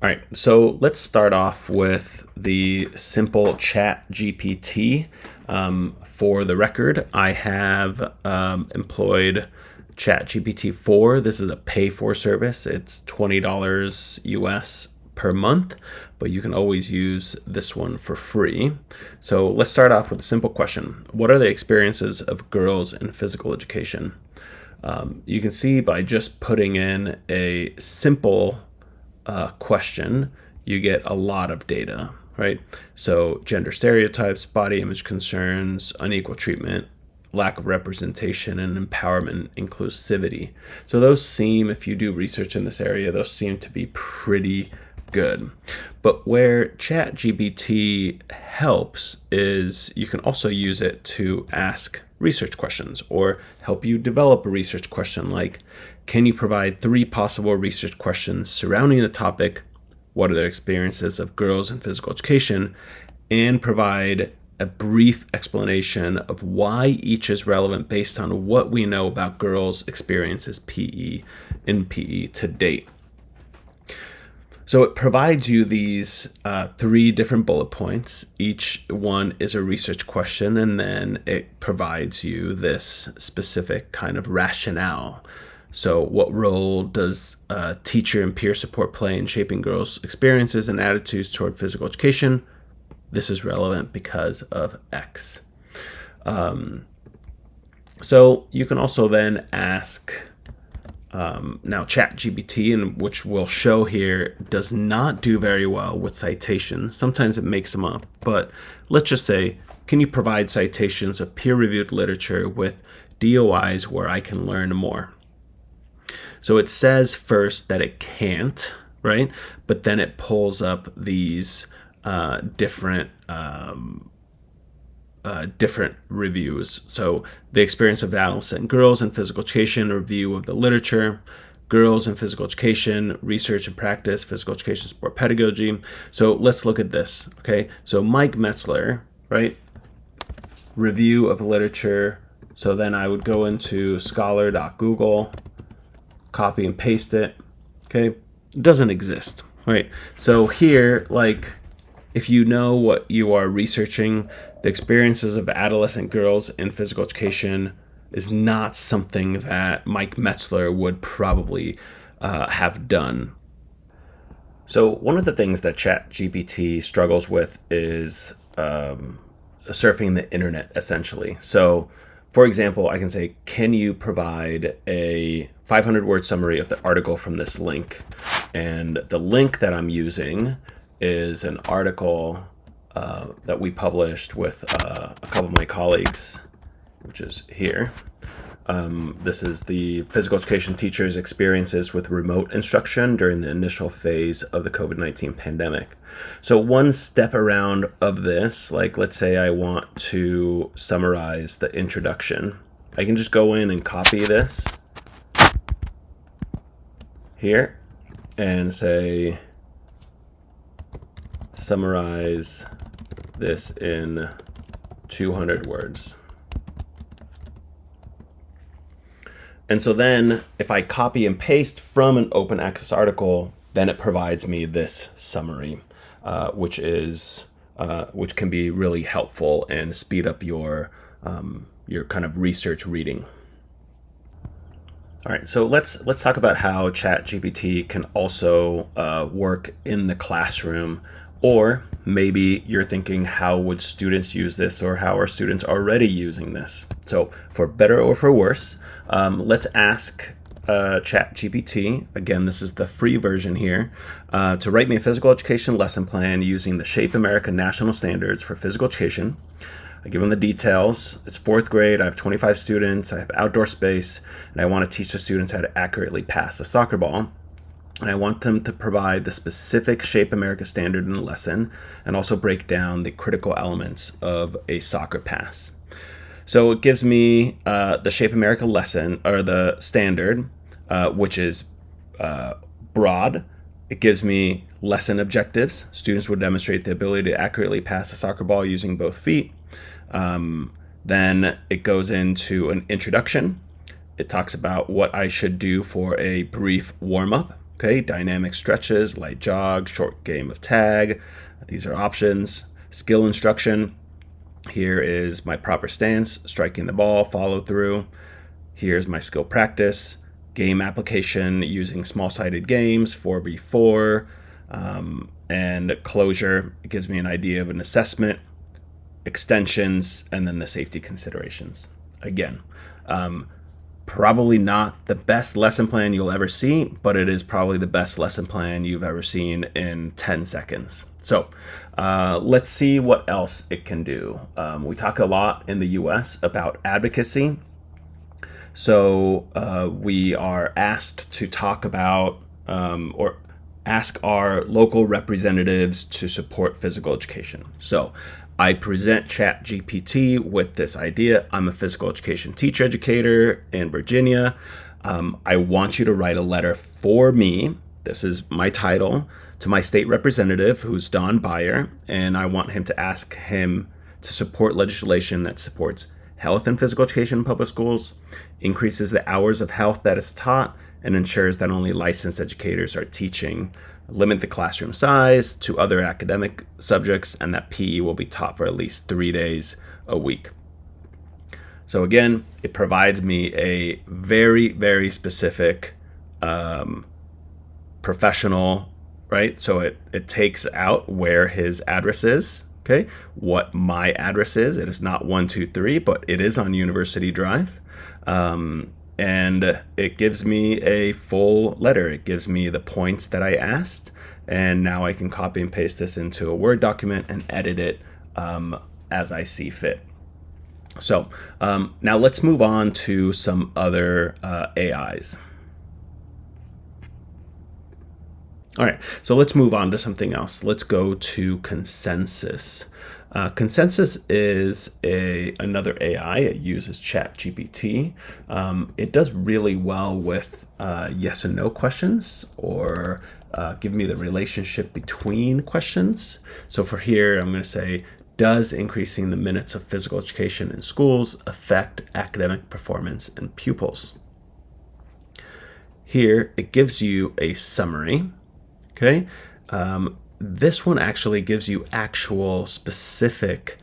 All right, so let's start off with the simple chat GPT. For the record, I have employed chat GPT 4. This is a pay for service. It's $20 US per month, but you can always use this one for free. So let's start off with a simple question. What are the experiences of girls in physical education? You can see by just putting in a simple question, you get a lot of data, right? So gender stereotypes, body image concerns, unequal treatment, lack of representation, and empowerment, inclusivity. So those seem, if you do research in this area, those seem to be pretty good. But where ChatGPT helps is you can also use it to ask research questions or help you develop a research question like, can you provide 3 possible research questions surrounding the topic, what are their experiences of girls in physical education, and provide a brief explanation of why each is relevant based on what we know about girls' experiences in PE to date. So it provides you these 3 different bullet points. Each one is a research question, and then it provides you this specific kind of rationale. So what role does teacher and peer support play in shaping girls' experiences and attitudes toward physical education? This is relevant because of X. So you can also then ask, now ChatGPT, and which we'll show here, does not do very well with citations. Sometimes it makes them up, but let's just say, can you provide citations of peer-reviewed literature with DOIs where I can learn more? So it says first that it can't, right? But then it pulls up these different reviews. So the experience of adolescent girls in physical education, a review of the literature, girls in physical education, research and practice, physical education support pedagogy. So let's look at this, okay? So Mike Metzler, right? Review of literature. So then I would go into scholar.google, copy and paste it, okay? It doesn't exist, right? So here, like, if you know what you are researching, the experiences of adolescent girls in physical education is not something that Mike Metzler would probably have done. So one of the things that ChatGPT struggles with is surfing the internet, essentially. So, for example, I can say, can you provide a 500-word summary of the article from this link? And the link that I'm using is an article that we published with a couple of my colleagues, which is here. This is the physical education teachers' experiences with remote instruction during the initial phase of the COVID-19 pandemic. So one step around of this, like let's say I want to summarize the introduction. I can just go in and copy this here and say, summarize this in 200 words. And so then if I copy and paste from an open access article, then it provides me this summary, which can be really helpful and speed up your kind of research reading. All right, so let's talk about how ChatGPT can also work in the classroom. Or maybe you're thinking, how would students use this, or how are students already using this? So for better or for worse, let's ask ChatGPT, again, this is the free version here, to write me a physical education lesson plan using the Shape America National Standards for Physical Education. I give them the details. It's 4th grade. I have 25 students. I have outdoor space, and I want to teach the students how to accurately pass a soccer ball. And I want them to provide the specific Shape America standard in the lesson and also break down the critical elements of a soccer pass. So it gives me the Shape America lesson, or the standard, which is broad. It gives me lesson objectives. Students would demonstrate the ability to accurately pass a soccer ball using both feet. Then it goes into an introduction. It talks about what I should do for a brief warm-up. Okay, dynamic stretches, light jog, short game of tag. These are options. Skill instruction. Here is my proper stance, striking the ball, follow through. Here's my skill practice. Game application using small-sided games, 4v4, and closure. It gives me an idea of an assessment, extensions, and then the safety considerations. Again, probably not the best lesson plan you'll ever see, but it is probably the best lesson plan you've ever seen in 10 seconds. So let's see what else it can do. We talk a lot in the US about advocacy. So we are asked to talk about or ask our local representatives to support physical education. So I present ChatGPT with this idea. I'm a physical education teacher educator in Virginia. I want you to write a letter for me. This is my title, to my state representative, who's Don Beyer, and I want him to ask him to support legislation that supports health and physical education in public schools, increases the hours of health that is taught, and ensures that only licensed educators are teaching, limit the classroom size to other academic subjects, and that PE will be taught for at least 3 days a week. So again, it provides me a very, very specific professional, right? So it takes out where his address is, okay, what my address is. It is not 123, but it is on University Drive. And it gives me a full letter. It gives me the points that I asked. And now I can copy and paste this into a Word document and edit it as I see fit. So now let's move on to some other AIs. All right, so let's move on to something else. Let's go to Consensus. Consensus is another AI. It uses ChatGPT. It does really well with yes and no questions, or give me the relationship between questions. So for here, I'm going to say, does increasing the minutes of physical education in schools affect academic performance in pupils? Here, it gives you a summary. Okay, this one actually gives you actual specific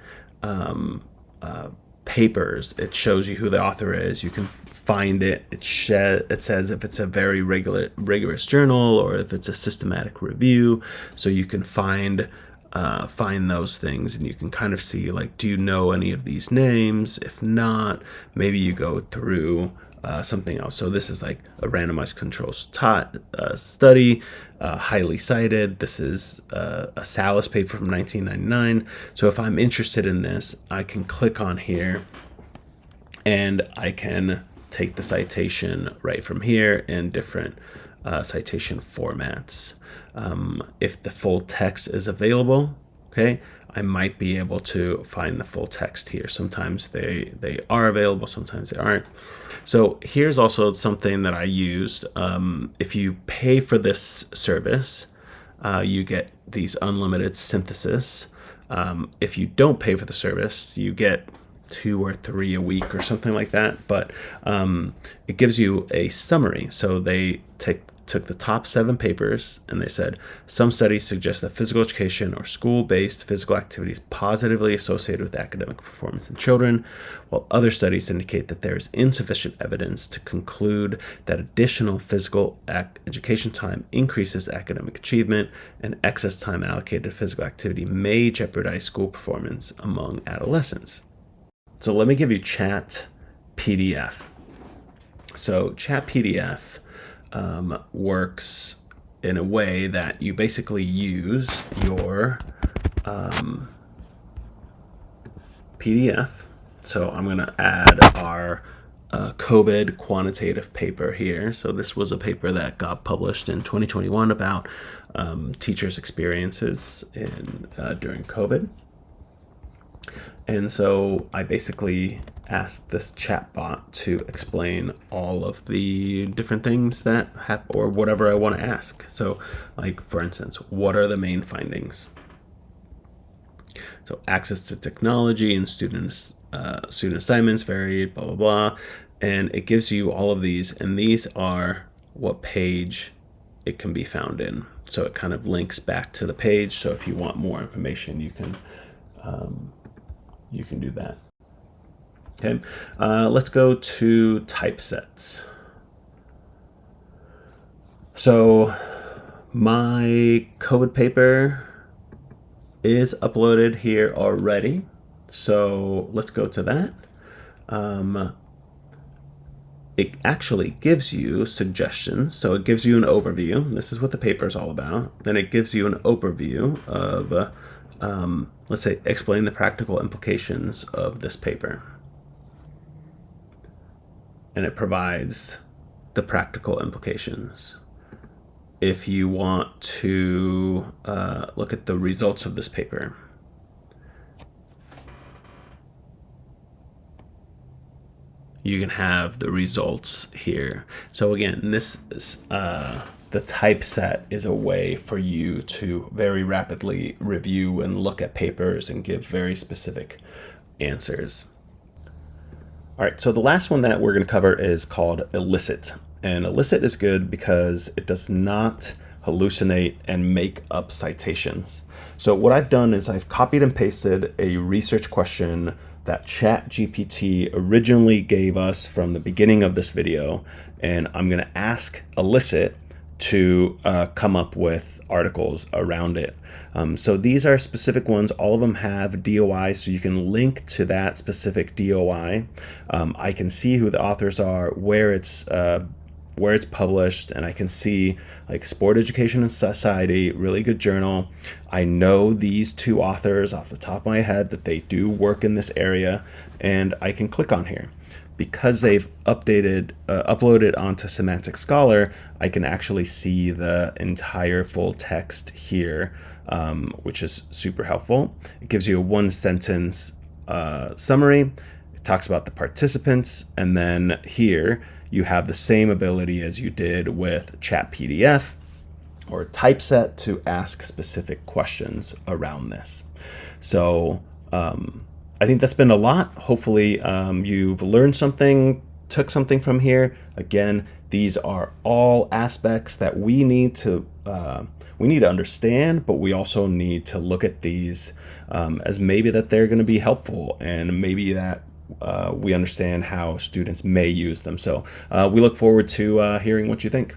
papers. It shows you who the author is. You can find it. It says if it's a very rigorous journal or if it's a systematic review. So you can find those things, and you can kind of see, like, do you know any of these names? If not, maybe you go through something else. So this is like a randomized control study, highly cited. This is a Salas paper from 1999. So if I'm interested in this, I can click on here and I can take the citation right from here in different citation formats. If the full text is available, okay, I might be able to find the full text here. Sometimes they are available, sometimes they aren't. So here's also something that I used. If you pay for this service, you get these unlimited synthesis. If you don't pay for the service, you get 2 or 3 a week or something like that. But it gives you a summary. So they took the top 7 papers and they said, some studies suggest that physical education or school-based physical activities positively associated with academic performance in children, while other studies indicate that there is insufficient evidence to conclude that additional physical education time increases academic achievement, and excess time allocated to physical activity may jeopardize school performance among adolescents. So let me give you Chat PDF. So Chat PDF works in a way that you basically use your PDF. So I'm going to add our COVID quantitative paper here. So this was a paper that got published in 2021 about teachers' experiences during COVID. And so I basically asked this chatbot to explain all of the different things that happen, or whatever I want to ask. So, like, for instance, what are the main findings? So access to technology and student assignments varied, blah, blah, blah. And it gives you all of these. And these are what page it can be found in. So it kind of links back to the page. So if you want more information, you can do that. Okay, let's go to typesets. So my COVID paper is uploaded here already. So let's go to that. It actually gives you suggestions. So it gives you an overview. This is what the paper is all about. Then it gives you an overview of, let's say, explain the practical implications of this paper. And it provides the practical implications. If you want to look at the results of this paper, you can have the results here. So again, this the typeset is a way for you to very rapidly review and look at papers and give very specific answers. All right, so the last one that we're going to cover is called AIESEP. And AIESEP is good because it does not hallucinate and make up citations. So what I've done is I've copied and pasted a research question that ChatGPT originally gave us from the beginning of this video, and I'm going to ask AIESEP to come up with articles around it. So these are specific ones. All of them have DOI, so you can link to that specific DOI. I can see who the authors are, where it's published, and I can see like Sport Education and Society, really good journal. I know these two authors off the top of my head, that they do work in this area, and I can click on here. Because they've uploaded onto Semantic Scholar, I can actually see the entire full text here, which is super helpful. It gives you a one-sentence summary. It talks about the participants, and then here you have the same ability as you did with Chat PDF or Typeset to ask specific questions around this. So I think that's been a lot. Hopefully you've learned something, took something from here. Again, these are all aspects that we need to understand, but we also need to look at these as maybe that they're going to be helpful, and maybe that we understand how students may use them. So we look forward to hearing what you think.